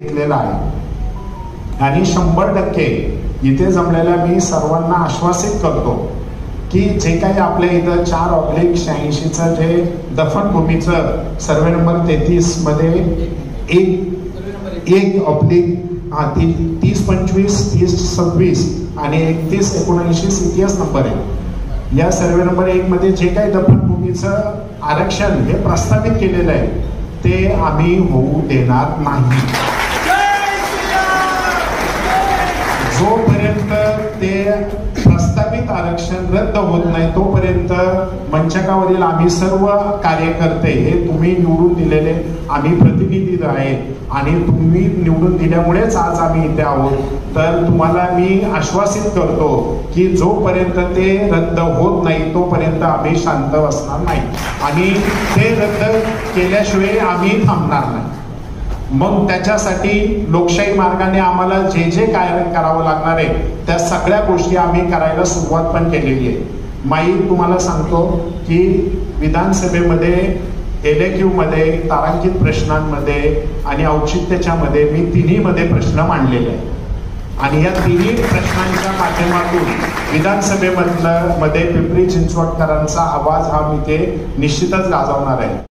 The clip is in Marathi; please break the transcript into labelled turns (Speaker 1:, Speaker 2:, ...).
Speaker 1: घेतलेला आहे आणि 100% इथे जमलेल्या मी सर्वांना आश्वासित करतो की जे काही आपल्या इथं 4/86चं जे दफनभूमीचं सर्वे नंबर 33 मध्ये 1/30/25/3026 आणि 31/79 CTS नंबर आहे। या सर्वे नंबर 1 मध्ये जे काही दफनभूमीचं आरक्षण हे प्रस्तावित केलेलं आहे ते आम्ही होऊ देणार नाही। जोपर्यंत ते प्रस्तावित आरक्षण रद्द होत नाही तोपर्यंत मंचकावरील आम्ही सर्व कार्यकर्ते हे तुम्ही निवडून दिलेले आम्ही प्रतिनिधी आहेत आणि तुम्ही निवडून दिल्यामुळेच आज आम्ही इथे आहोत। तर तुम्हाला मी आश्वासित करतो की जोपर्यंत ते रद्द होत नाही तोपर्यंत आम्ही शांत बसणार नाही आणि ते रद्द केल्याशिवाय आम्ही थांबणार नाही। मग त्याच्यासाठी लोकशाही मार्गाने आम्हाला जे जे काय करावं लागणार आहे त्या सगळ्या गोष्टी आम्ही करायला सुरुवात पण केलेली आहे। माई तुम्हाला सांगतो की विधानसभेमध्ये LAQ मध्ये तारांकित प्रश्नांमध्ये आणि औचित्याच्या मध्ये मी तिन्ही मध्ये प्रश्न मांडलेले आहेत आणि या तिन्ही प्रश्नांच्या माध्यमातून विधानसभेमधलं मध्ये पिंपरी चिंचवडकरांचा आवाज हा मी ते निश्चितच गाजवणार आहे।